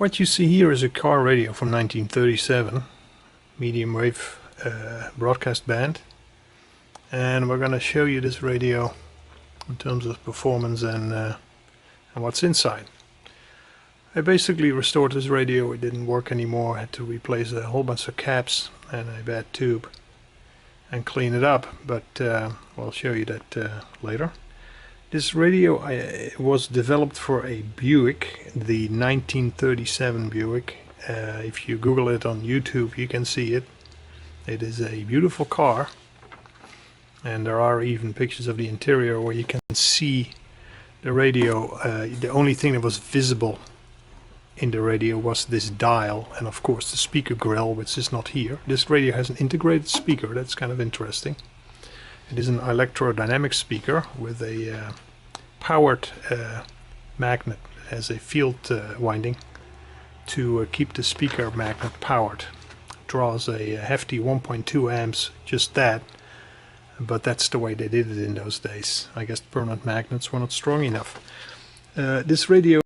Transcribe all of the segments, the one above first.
What you see here is a car radio from 1937, medium wave broadcast band, and we're going to show you this radio in terms of performance and what's inside. I basically restored this radio. It didn't work anymore. I had to replace a whole bunch of caps and a bad tube and clean it up, but I'll show you that later. This radio was developed for a Buick, the 1937 Buick. If you Google it on YouTube, you can see it. It is a beautiful car, and there are even pictures of the interior where you can see the radio. The only thing that was visible in the radio was this dial, and of course the speaker grill, which is not here. This radio has an integrated speaker. That's kind of interesting. It is an electrodynamic speaker with a powered magnet. It has a field winding to keep the speaker magnet powered. It draws a hefty 1.2 amps, just that, but that's the way they did it in those days. I guess permanent magnets were not strong enough. This radio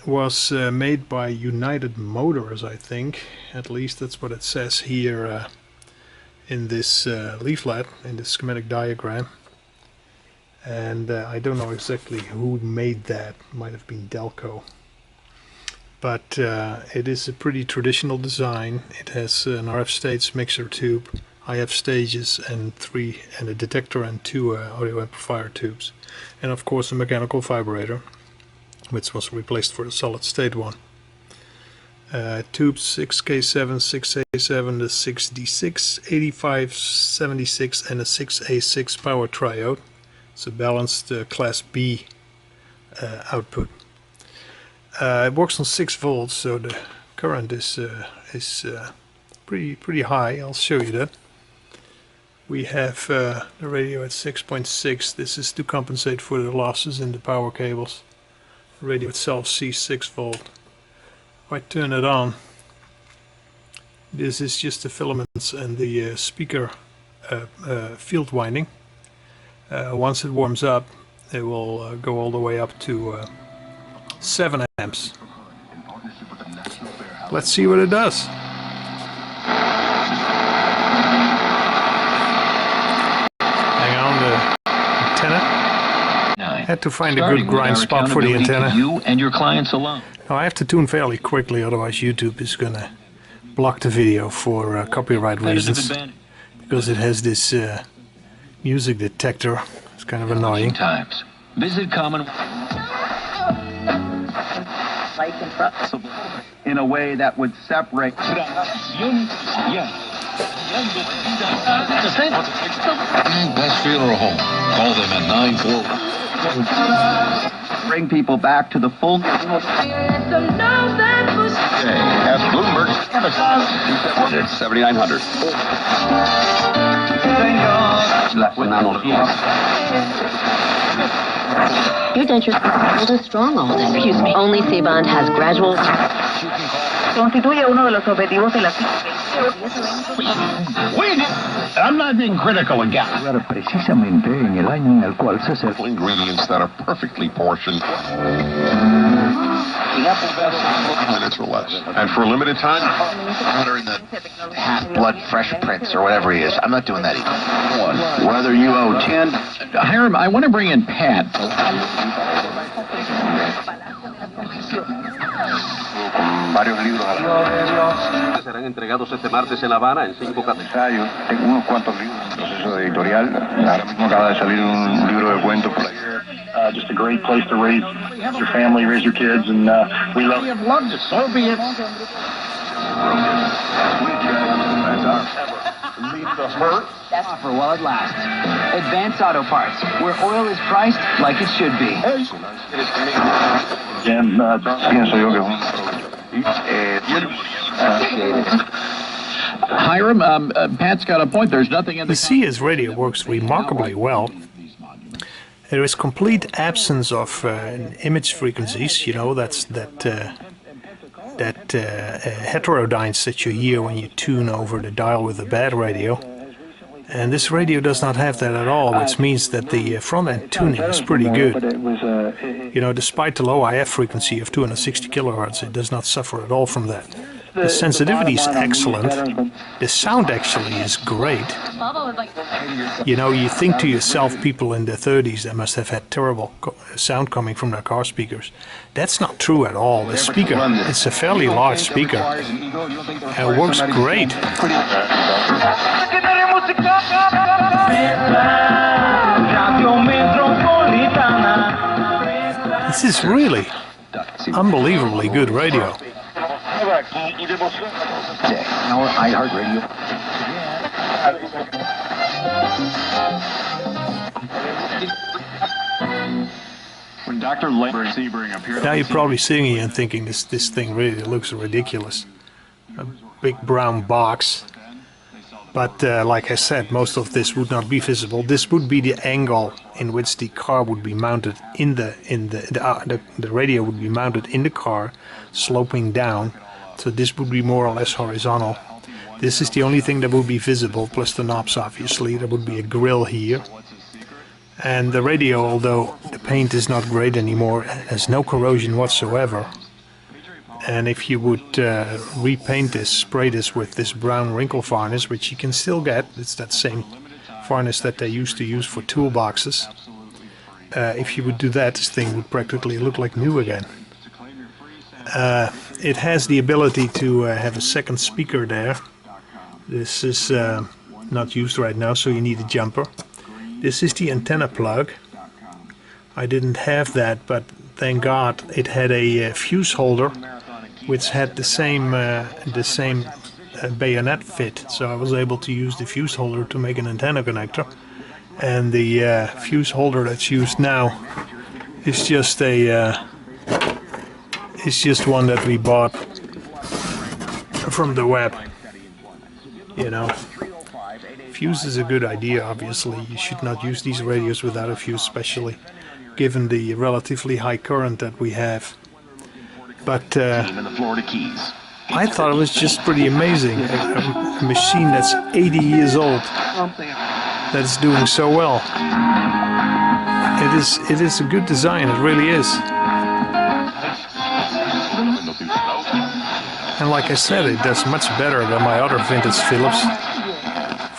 was made by United Motors, I think. At least that's what it says here in this leaflet, in this schematic diagram. And I don't know exactly who made that. Might have been Delco. But it is a pretty traditional design. It has an RF stage mixer tube, IF stages, and a detector and two audio amplifier tubes, and of course a mechanical vibrator, which was replaced for the solid state one. Tubes 6K7, 6A7, the 6D6, 85, 76, and a 6A6 power triode. It's a balanced Class B output. It works on 6 volts, so the current is pretty high. I'll show you that. We have the radio at 6.6. This is to compensate for the losses in the power cables. The radio itself sees 6 volt. If I turn it on, this is just the filaments and the speaker field winding. Once it warms up, it will go all the way up to 7 amps. Let's see what it does. Hang on, the antenna. I had to find a good grind spot for the antenna. You and your clients alone. Now I have to tune fairly quickly, otherwise YouTube is gonna block the video for copyright reasons, because it has this music detector. It's kind of annoying. Times. Visit common in a way that would separate. Best funeral home. Call them at 941. Bring people back to the full. Ask Bloomberg. It's 7,900. Your dentures hold strong all day. Excuse me. Only C-bond has gradual. Constituye uno de los objetivos de la I'm not being critical again. Precisamente en el año en el cual se ingredients that are perfectly portioned. Minutes or less. And for a limited time, Ordering the half-blood fresh prince or whatever he is. I'm not doing that either. Whether you owe 10. Hiram, I want to bring in Pat. varios libros a la serán entregados este martes en La Habana en 5 ensayos. Tengo unos cuantos libros en proceso de editorial. Ahora mismo acaba de salir un libro de cuentos por ahí. Just a great place to raise your family, raise your kids, and we love it. Loved the Soviets. That's for while it lasts. Advanced Auto Parts, where oil is priced like it should be. Jim, pienso yo que Hiram, Pat's got a point. There's nothing in the... You see, his radio works remarkably well. There is complete absence of image frequencies. You know, that's that heterodynes that you hear when you tune over the dial with a bad radio. And this radio does not have that at all, which means that the front end tuning is pretty good. You know, despite the low IF frequency of 260 kilohertz, it does not suffer at all from that. The sensitivity is excellent. The sound actually is great. You know, you think to yourself, people in the 30s, they must have had terrible sound coming from their car speakers. That's not true at all. The speaker, it's a fairly large speaker. It works great. This is really unbelievably good radio. When Dr. Sebring appeared, now you're probably sitting here and thinking this thing really looks ridiculous. A big brown box. But like I said, most of this would not be visible. This would be the angle in which the car would be mounted the radio would be mounted in the car, sloping down. So this would be more or less horizontal. This is the only thing that would be visible, plus the knobs obviously. There would be a grill here. And the radio, although the paint is not great anymore, has no corrosion whatsoever. And if you would repaint this, spray this with this brown wrinkle varnish, which you can still get, it's that same varnish that they used to use for toolboxes. If you would do that, this thing would practically look like new again. It has the ability to have a second speaker there. This is not used right now, so you need a jumper. This is the antenna plug. I didn't have that, but thank God it had a fuse holder, which had the same bayonet fit. So I was able to use the fuse holder to make an antenna connector. And the fuse holder that's used now is just it's just one that we bought from the web. You know, fuse is a good idea. Obviously, you should not use these radios without a fuse, especially given the relatively high current that we have. But I thought it was just pretty amazing. A machine that's 80 years old that's doing so well. It is a good design. It really is. And like I said, it does much better than my other vintage Philips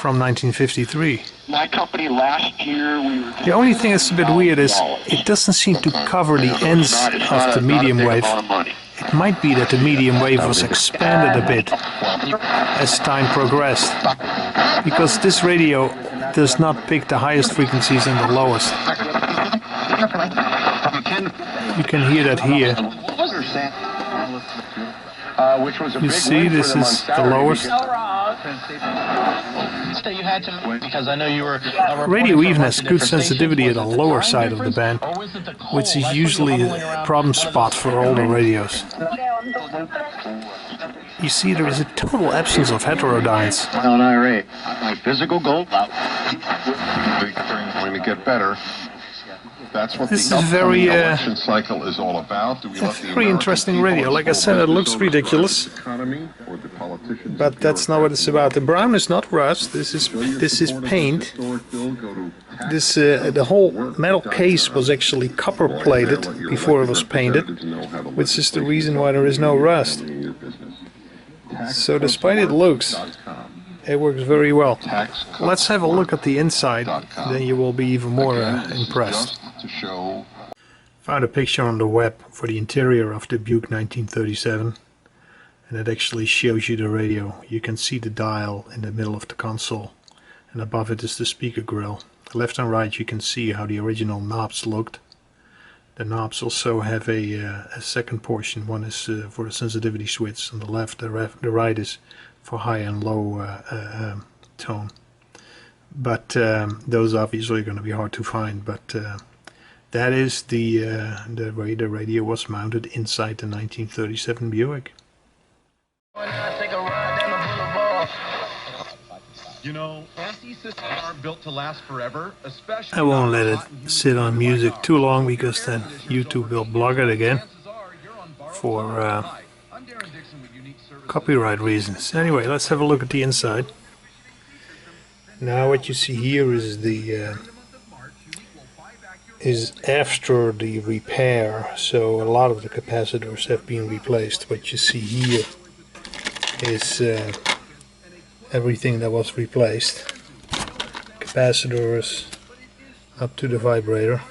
from 1953. my company last year, the only thing that's a bit weird is it doesn't seem to cover the ends of the medium wave. It might be that the medium wave was expanded a bit as time progressed, because this radio does not pick the highest frequencies and the lowest. You can hear that here. You see, this is the lowest. Radio even has good sensitivity at the lower side of the band, which is usually a problem spot for older radios. You see, there is a total absence of heterodynes. My physical goal. Going to get better. That's what this the is very election cycle is all about. Do we let the very interesting radio. Like I said, it looks ridiculous, but that's not what it's about. The brown is not rust. This is paint. This the whole metal case was actually copper plated before it was painted, which is the reason why there is no rust. So despite it looks, it works very well. Let's have a look at the inside, then you will be even more impressed. Found a picture on the web for the interior of the Buick 1937, and it actually shows you the radio. You can see the dial in the middle of the console, and above it is the speaker grill. Left and right you can see how the original knobs looked. The knobs also have a second portion. One is for the sensitivity switch on the left, the right is for high and low tone. But those obviously are going to be hard to find. But that is the way the radio was mounted inside the 1937 Buick. You know, fancy systems aren't built to last forever, especially. I won't let it sit on music too long, because then YouTube will block it again for copyright reasons. Anyway, let's have a look at the inside. Now what you see here is the is after the repair, so a lot of the capacitors have been replaced. What you see here is everything that was replaced. Capacitors up to the vibrator.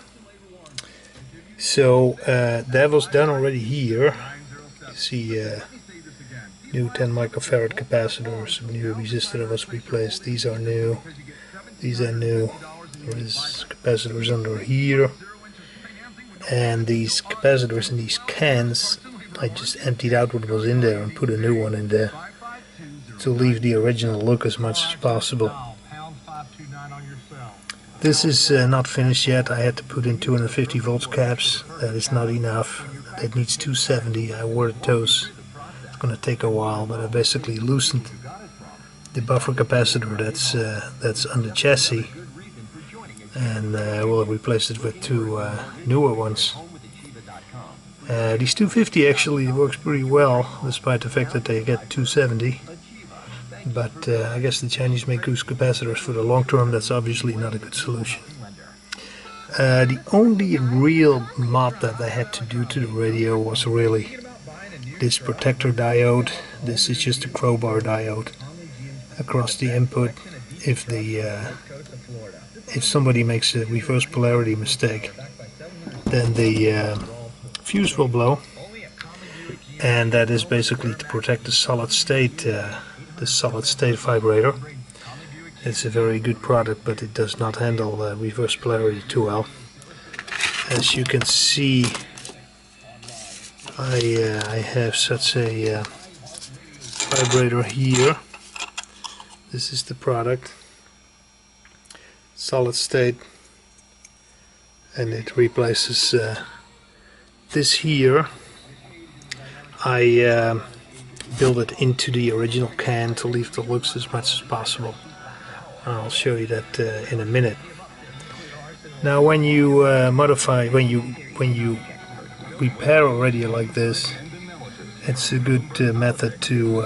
So that was done already here. You see new 10 microfarad capacitors, new resistor that was replaced. These are new. These are new. There is capacitors under here. And these capacitors in these cans, I just emptied out what was in there and put a new one in there to leave the original look as much as possible. This is not finished yet. I had to put in 250 volts caps. That is not enough. That needs 270. I ordered those. It's going to take a while, but I basically loosened the buffer capacitor that's on the chassis, and we'll replace it with two newer ones. These 250 actually works pretty well, despite the fact that they get 270. But I guess the Chinese make goose capacitors for the long term. That's obviously not a good solution. The only real mod that I had to do to the radio was really this protector diode. This is just a crowbar diode across the input. If somebody makes a reverse polarity mistake, then the fuse will blow, and that is basically to protect the solid state vibrator. It's a very good product, but it does not handle reverse polarity too well. As you can see, I have such a vibrator here. This is the product, solid state, and it replaces this here. I build it into the original can to leave the looks as much as possible. I'll show you that in a minute. Now, when you modify, when you repair a radio like this, it's a good method to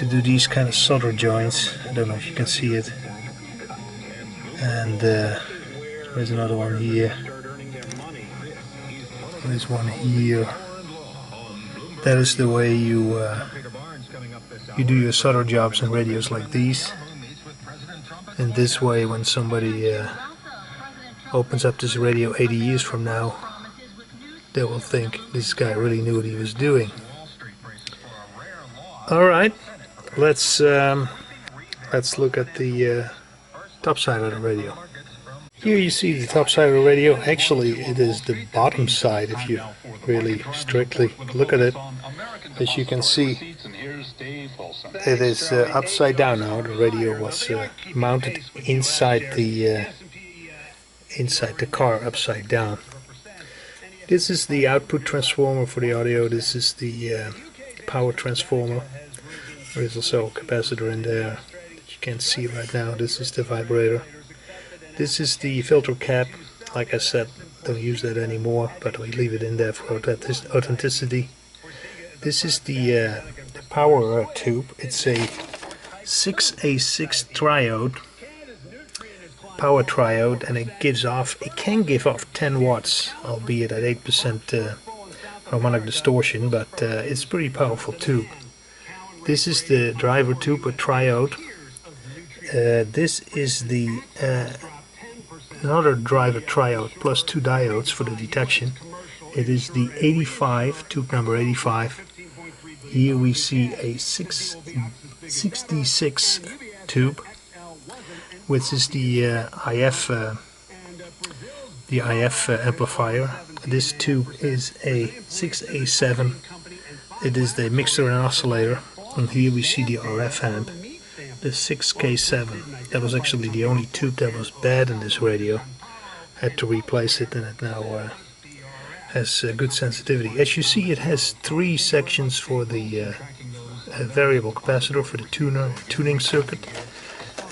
do these kind of solder joints. I don't know if you can see it. And there's another one here. There's one here. That is the way you do your solder jobs in radios like these. And this way, when somebody opens up this radio 80 years from now, they will think this guy really knew what he was doing. All right, let's look at the top side of the radio. Here you see the top side of the radio. Actually, it is the bottom side if you really strictly look at it. As you can see, it is upside down now. The radio was mounted inside the car, upside down. This is the output transformer for the audio. This is the power transformer. There is also a capacitor in there that you can't see right now. This is the vibrator. This is the filter cap. Like I said, don't use that anymore, but we leave it in there for authenticity. This is the power tube. It's a 6A6 triode, power triode, and it can give off 10 watts, albeit at 8% harmonic distortion, but it's a pretty powerful tube. This is the driver tube with triode. This is the another driver triode plus two diodes for the detection. It is the 85, tube number 85. Here we see a 66 tube, which is the IF amplifier. This tube is a 6A7. It is the mixer and oscillator. And here we see the RF amp, the 6K7. That was actually the only tube that was bad in this radio. Had to replace it, and it now has good sensitivity. As you see, it has three sections for the variable capacitor for the tuning circuit,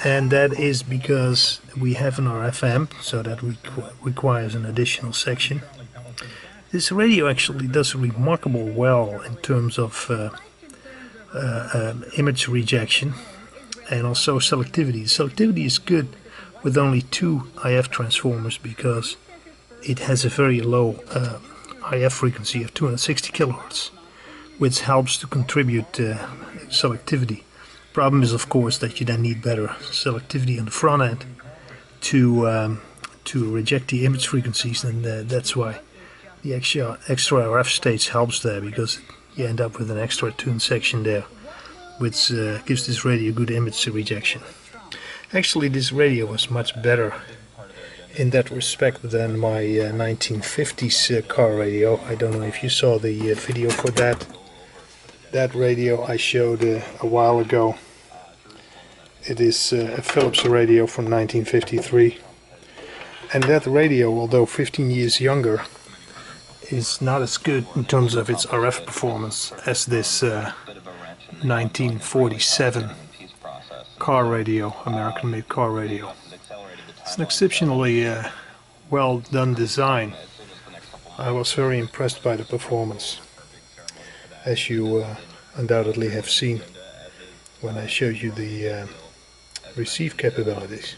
and that is because we have an RF amp, so that requires an additional section. This radio actually does remarkable well in terms of image rejection, and also selectivity. Selectivity is good with only 2 IF transformers because it has a very low IF frequency of 260 kilohertz, which helps to contribute selectivity. Problem is, of course, that you then need better selectivity on the front end to reject the image frequencies, and that's why the extra RF stage helps there, because you end up with an extra tuned section there, which gives this radio good image rejection. Actually, this radio was much better in that respect than my 1950s car radio. I don't know if you saw the video for that radio I showed a while ago. It is a Philips radio from 1953, and that radio, although 15 years younger, is not as good in terms of its RF performance as this 1947 car radio, American-made car radio. It's an exceptionally well done design. I was very impressed by the performance, as you undoubtedly have seen when I showed you the receive capabilities.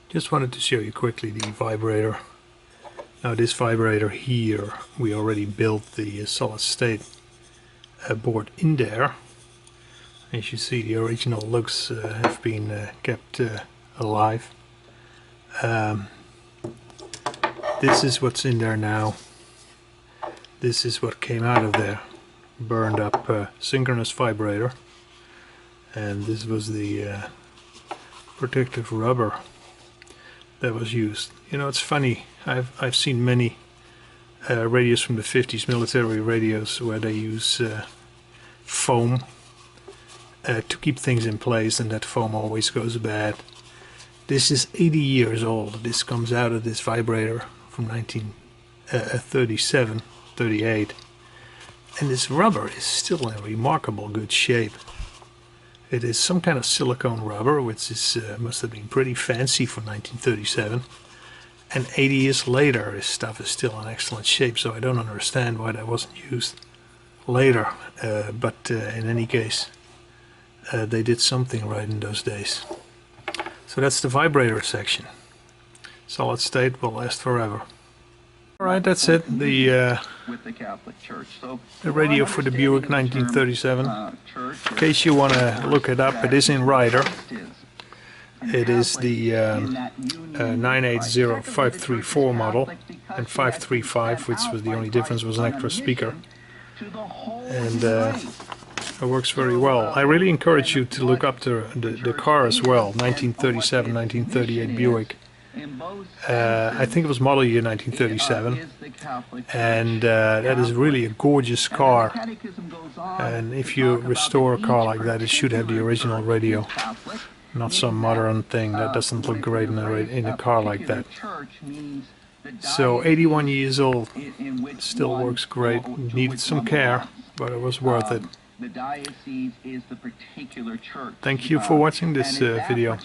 Just wanted to show you quickly the vibrator. Now this vibrator here, we already built the solid state board in there. As you see, the original lugs have been kept alive. This is what's in there now. This is what came out of there. Burned up synchronous vibrator. And this was the protective rubber that was used. You know, it's funny, I've seen many radios from the 50s, military radios, where they use foam to keep things in place, and that foam always goes bad. This is 80 years old. This comes out of this vibrator from 1937, 38, and this rubber is still in remarkable good shape. It is some kind of silicone rubber, which is must have been pretty fancy for 1937. And 80 years later, this stuff is still in excellent shape, so I don't understand why that wasn't used later. But in any case, they did something right in those days. So that's the vibrator section. Solid state will last forever. Alright, that's it. The radio for the Buick 1937. In case you want to look it up, it is in rider. It is the 980534 model, and 535, which was the only difference, was an extra speaker. And it works very well. I really encourage you to look up the car as well, 1937, 1938 Buick. I think it was model year 1937, and that is really a gorgeous car. And if you restore a car like that, it should have the original radio, not some modern thing that doesn't look great in a car like that. So 81 years old, still works great. Needed some care, but it was worth it. Thank you for watching this video.